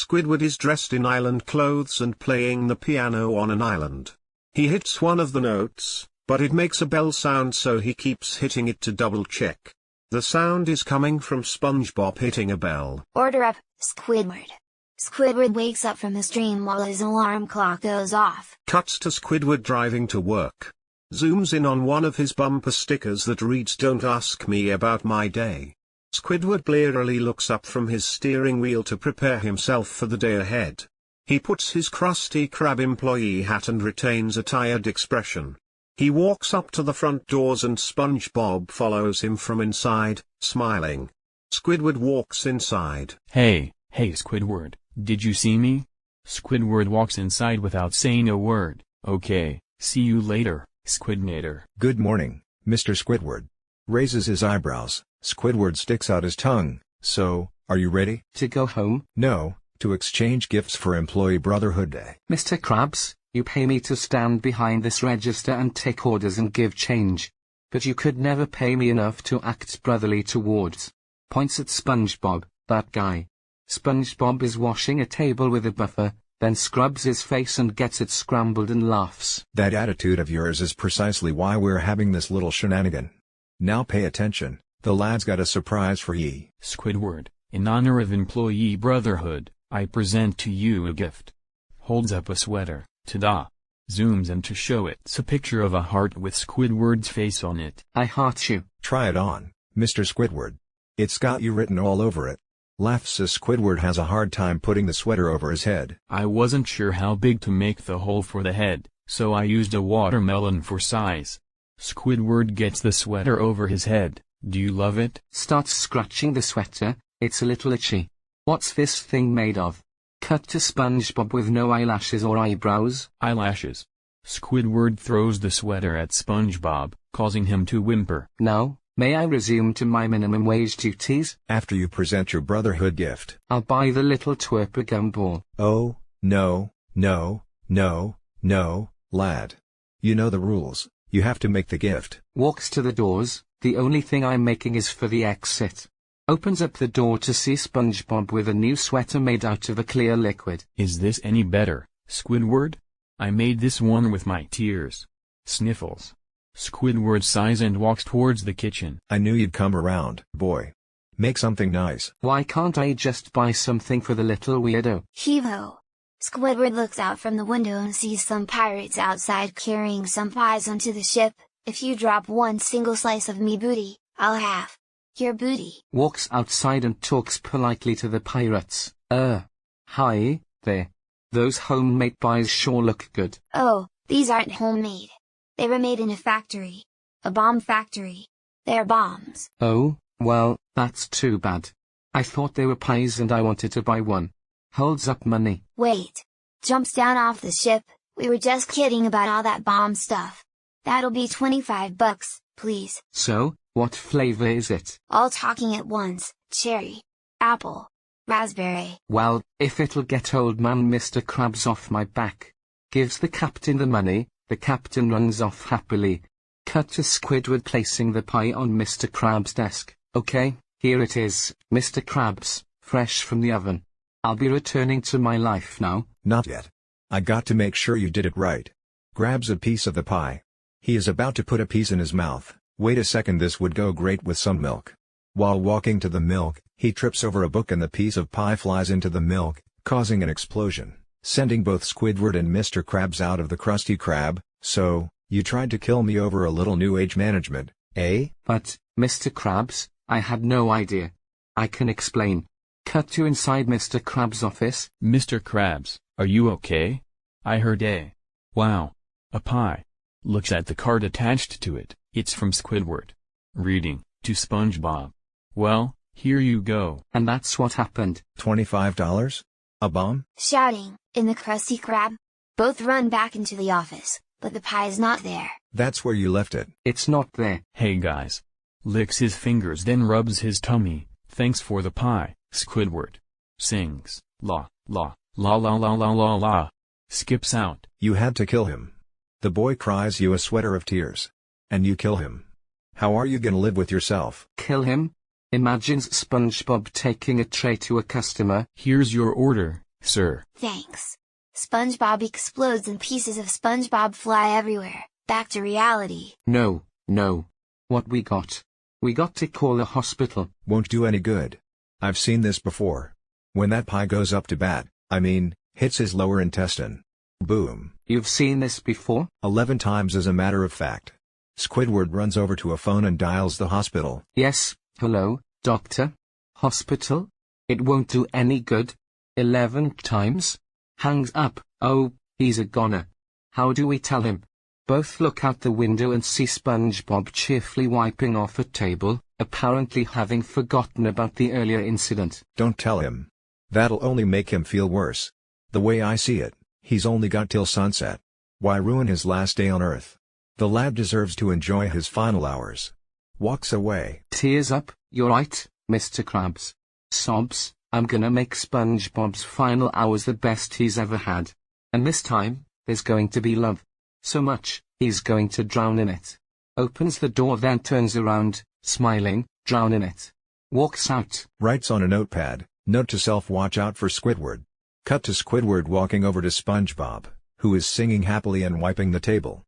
Squidward is dressed in island clothes and playing the piano on an island. He hits one of the notes, but it makes a bell sound, so he keeps hitting it to double check. The sound is coming from SpongeBob hitting a bell. Order up, Squidward. Squidward wakes up from his dream while his alarm clock goes off. Cuts to Squidward driving to work. Zooms in on one of his bumper stickers that reads, "Don't ask me about my day." Squidward blearily looks up from his steering wheel to prepare himself for the day ahead. He puts his Krusty Krab employee hat and retains a tired expression. He walks up to the front doors and SpongeBob follows him from inside, smiling. Squidward walks inside. Hey Squidward, did you see me? Squidward walks inside without saying a word. Okay, see you later, Squidnator. Good morning, Mr. Squidward. Raises his eyebrows. Squidward sticks out his tongue. So, are you ready? To go home? No, to exchange gifts for Employee Brotherhood Day. Mr. Krabs, you pay me to stand behind this register and take orders and give change. But you could never pay me enough to act brotherly towards. Points at SpongeBob, that guy. SpongeBob is washing a table with a buffer, then scrubs his face and gets it scrambled and laughs. That attitude of yours is precisely why we're having this little shenanigan. Now pay attention, the lad's got a surprise for ye. Squidward, in honor of Employee Brotherhood, I present to you a gift. Holds up a sweater, ta-da. Zooms in to show it's a picture of a heart with Squidward's face on it. I heart you. Try it on, Mr. Squidward. It's got you written all over it. Laughs as Squidward has a hard time putting the sweater over his head. I wasn't sure how big to make the hole for the head, so I used a watermelon for size. Squidward gets the sweater over his head. Do you love it? Starts scratching the sweater. It's a little itchy. What's this thing made of? Cut to SpongeBob with no eyelashes or eyebrows. Eyelashes. Squidward throws the sweater at SpongeBob, causing him to whimper. Now, may I resume to my minimum wage duties? After you present your Brotherhood gift. I'll buy the little 𝘃𝗴𝗀𝗃 gumball. Oh, no, lad. You know the rules. You have to make the gift. Walks to the doors. The only thing I'm making is for the exit. Opens up the door to see SpongeBob with a new sweater made out of a clear liquid. Is this any better, Squidward? I made this one with my tears. Sniffles. Squidward sighs and walks towards the kitchen. I knew you'd come around, boy. Make something nice. Why can't I just buy something for the little weirdo? Heave-ho. Squidward looks out from the window and sees some pirates outside carrying some pies onto the ship. If you drop one single slice of me booty, I'll have your booty. Walks outside and talks politely to the pirates. Hi there. Those homemade pies sure look good. Oh, these aren't homemade. They were made in a factory. A bomb factory. They're bombs. Oh, well, that's too bad. I thought they were pies and I wanted to buy one. Holds up money. Wait. Jumps down off the ship. We were just kidding about all that bomb stuff. That'll be $25, please. So, what flavor is it? All talking at once. Cherry. Apple. Raspberry. Well, if it'll get old man Mr. Krabs off my back. Gives the captain the money, the captain runs off happily. Cut to Squidward placing the pie on Mr. Krabs' desk. Okay, here it is, Mr. Krabs, fresh from the oven. I'll be returning to my life now. Not yet. I got to make sure you did it right. Grabs a piece of the pie. He is about to put a piece in his mouth. Wait a second, this would go great with some milk. While walking to the milk, he trips over a book and the piece of pie flies into the milk, causing an explosion, sending both Squidward and Mr. Krabs out of the Krusty Krab. So, you tried to kill me over a little new age management, eh? But, Mr. Krabs, I had no idea. I can explain. Cut to inside Mr. Krabs' office. Mr. Krabs, are you okay? I heard a wow. A pie. Looks at the card attached to it. It's from Squidward. Reading, to SpongeBob. Well, here you go. And that's what happened. $25? A bomb? Shouting, in the Krusty Krab. Both run back into the office, but the pie's not there. That's where you left it. It's not there. Hey guys. Licks his fingers then rubs his tummy. Thanks for the pie, Squidward. Sings, la, la, la la la la la la. Skips out. You had to kill him. The boy cries you a sweater of tears. And you kill him. How are you gonna live with yourself? Kill him? Imagines SpongeBob taking a tray to a customer. Here's your order, sir. Thanks. SpongeBob explodes and pieces of SpongeBob fly everywhere. Back to reality. No, no. What we got? We got to call a hospital. Won't do any good. I've seen this before. When that pie goes up to bat, hits his lower intestine. Boom. You've seen this before? 11 times as a matter of fact. Squidward runs over to a phone and dials the hospital. Yes, hello, doctor? Hospital? It won't do any good. 11 times? Hangs up. Oh, he's a goner. How do we tell him? Both look out the window and see SpongeBob cheerfully wiping off a table, apparently having forgotten about the earlier incident. Don't tell him. That'll only make him feel worse. The way I see it, he's only got till sunset. Why ruin his last day on Earth? The lad deserves to enjoy his final hours. Walks away. Tears up, you're right, Mr. Krabs. Sobs, I'm gonna make SpongeBob's final hours the best he's ever had. And this time, there's going to be love. So much, he's going to drown in it. Opens the door, then turns around, smiling, drown in it. Walks out. Writes on a notepad, note to self: watch out for Squidward. Cut to Squidward walking over to SpongeBob, who is singing happily and wiping the table.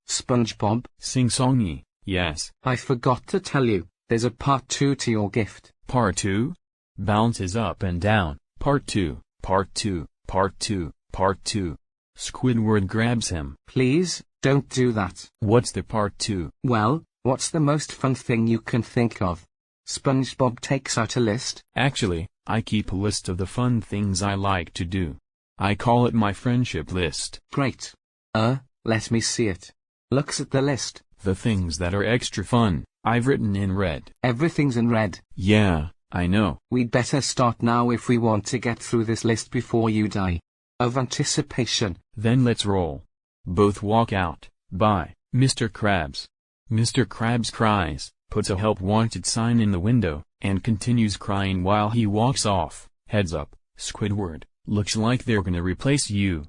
SpongeBob? Sing-songy, yes. I forgot to tell you, there's a part 2 to your gift. Part 2? Bounces up and down. Part 2, part 2, part 2, part 2. Squidward grabs him. Please, don't do that. What's the part 2? Well, what's the most fun thing you can think of? SpongeBob takes out a list. Actually, I keep a list of the fun things I like to do. I call it my friendship list. Great. Let me see it. Looks at the list. The things that are extra fun, I've written in red. Everything's in red. Yeah, I know. We'd better start now if we want to get through this list before you die. Of anticipation. Then let's roll. Both walk out. Bye, Mr. Krabs. Mr. Krabs cries, puts a help wanted sign in the window, and continues crying while he walks off. Heads up, Squidward, looks like they're gonna replace you.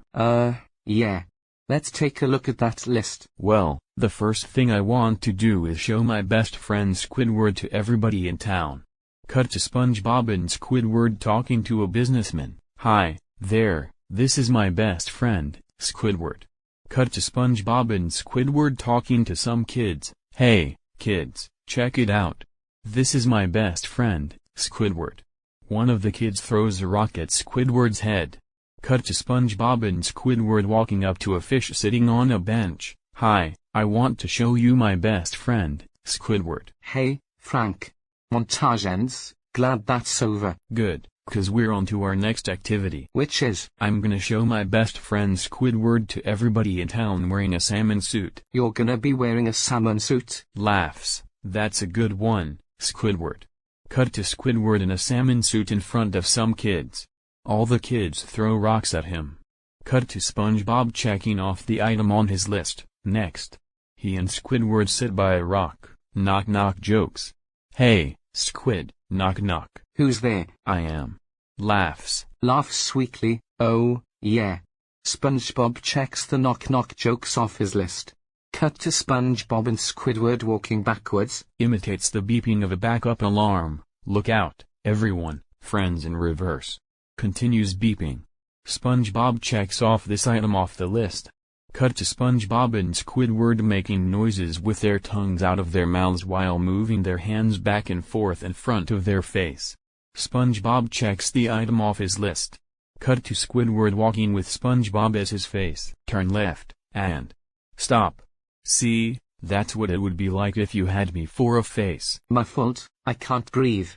Yeah. Let's take a look at that list. Well, the first thing I want to do is show my best friend Squidward to everybody in town. Cut to SpongeBob and Squidward talking to a businessman. Hi, there, this is my best friend, Squidward. Cut to SpongeBob and Squidward talking to some kids. Hey, kids, check it out. This is my best friend, Squidward. One of the kids throws a rock at Squidward's head. Cut to SpongeBob and Squidward walking up to a fish sitting on a bench. Hi, I want to show you my best friend, Squidward. Hey, Frank. Montage ends. Glad that's over. Good, 'cause we're on to our next activity. Which is? I'm gonna show my best friend Squidward to everybody in town wearing a salmon suit. You're gonna be wearing a salmon suit? Laughs. That's a good one, Squidward. Cut to Squidward in a salmon suit in front of some kids. All the kids throw rocks at him. Cut to SpongeBob checking off the item on his list. Next, he and Squidward sit by a rock. Knock knock jokes. Hey, Squid, knock knock. Who's there? I am. Laughs. Laughs sweetly. Oh, yeah. SpongeBob checks the knock knock jokes off his list. Cut to SpongeBob and Squidward walking backwards. Imitates the beeping of a backup alarm. Look out, everyone, friends in reverse. Continues beeping. SpongeBob checks off this item off the list. Cut to SpongeBob and Squidward making noises with their tongues out of their mouths while moving their hands back and forth in front of their face. SpongeBob checks the item off his list. Cut to Squidward walking with SpongeBob as his face. Turn left, and stop. See, that's what it would be like if you had me for a face. Muffled, I can't breathe.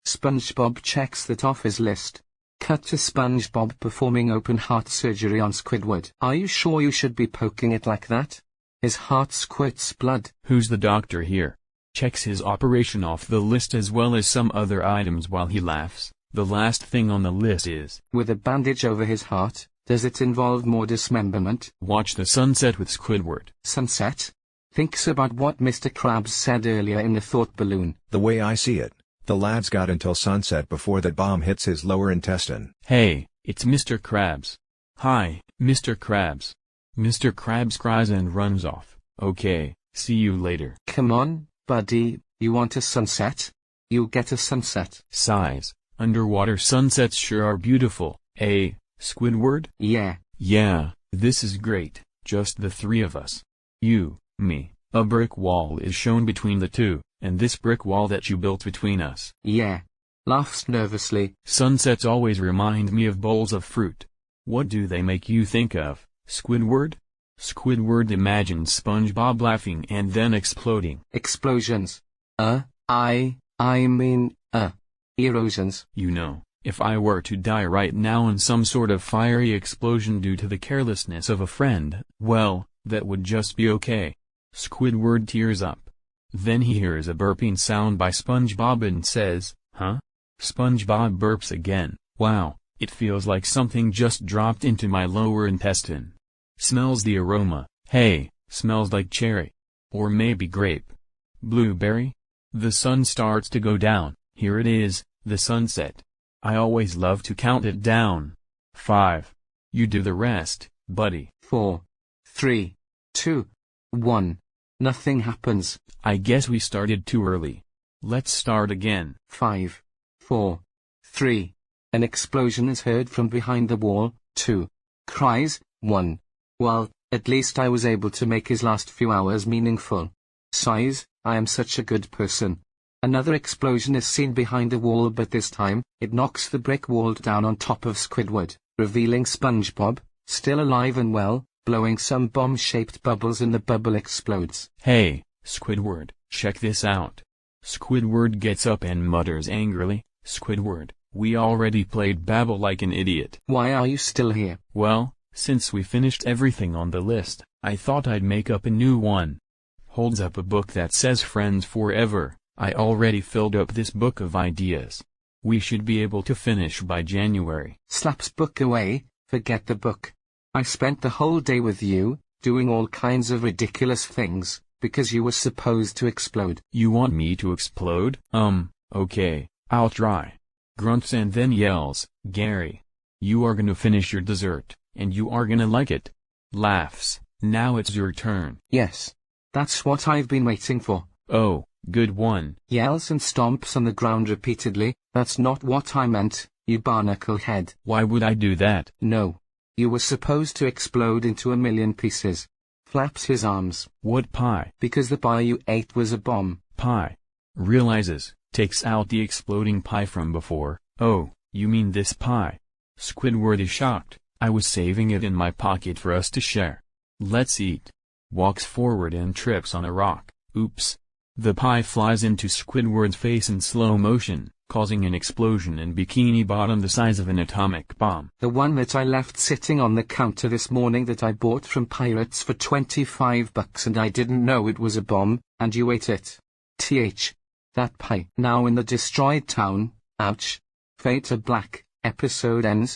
SpongeBob checks that off his list. Cut to SpongeBob performing open heart surgery on Squidward. Are you sure you should be poking it like that? His heart squirts blood. Who's the doctor here? Checks his operation off the list as well as some other items while he laughs. The last thing on the list is, with a bandage over his heart, does it involve more dismemberment? Watch the sunset with Squidward. Sunset? Thinks about what Mr. Krabs said earlier in the thought balloon. The way I see it, the lad's got until sunset before that bomb hits his lower intestine. Hey, it's Mr. Krabs. Hi, Mr. Krabs. Mr. Krabs cries and runs off. Okay, see you later. Come on, buddy, you want a sunset? You'll get a sunset. Sighs. Underwater sunsets sure are beautiful, eh, Squidward? Yeah. Yeah, this is great, just the three of us. You, me, a brick wall is shown between the two, and this brick wall that you built between us. Yeah. Laughs nervously. Sunsets always remind me of bowls of fruit. What do they make you think of, Squidward? Squidward imagines SpongeBob laughing and then exploding. Explosions. Erosions. You know, if I were to die right now in some sort of fiery explosion due to the carelessness of a friend, well, that would just be okay. Squidward tears up. Then he hears a burping sound by SpongeBob and says, huh? SpongeBob burps again. Wow, it feels like something just dropped into my lower intestine. Smells the aroma. Hey, smells like cherry. Or maybe grape. Blueberry? The sun starts to go down. Here it is, the sunset. I always love to count it down. 5. You do the rest, buddy. 4, 3, 2, 1. Nothing happens. I guess we started too early. Let's start again. 5, 4, 3. An explosion is heard from behind the wall. 2. Cries. 1. Well, at least I was able to make his last few hours meaningful. Sighs. I am such a good person. Another explosion is seen behind the wall, but this time, it knocks the brick wall down on top of Squidward, revealing SpongeBob, still alive and well, blowing some bomb-shaped bubbles and the bubble explodes. Hey, Squidward, check this out. Squidward gets up and mutters angrily, Squidward, we already played Babble like an idiot. Why are you still here? Well, since we finished everything on the list, I thought I'd make up a new one. Holds up a book that says Friends Forever. I already filled up this book of ideas. We should be able to finish by January. Slaps book away. Forget the book. I spent the whole day with you, doing all kinds of ridiculous things, because you were supposed to explode. You want me to explode? Okay, I'll try. Grunts and then yells, Gary. You are gonna finish your dessert, and you are gonna like it. Laughs. Now it's your turn. Yes. That's what I've been waiting for. Oh. Good one. Yells and stomps on the ground repeatedly. That's not what I meant, you barnacle head. Why would I do that? No. You were supposed to explode into a million pieces. Flaps his arms. What pie? Because the pie you ate was a bomb. Pie. Realizes, takes out the exploding pie from before. Oh, you mean this pie? Squidward is shocked. I was saving it in my pocket for us to share. Let's eat. Walks forward and trips on a rock. Oops. The pie flies into Squidward's face in slow motion, causing an explosion in Bikini Bottom the size of an atomic bomb. The one that I left sitting on the counter this morning that I bought from Pirates for $25 and I didn't know it was a bomb, and you ate it. That pie. Now in the destroyed town. Ouch. Fade to black. Episode ends.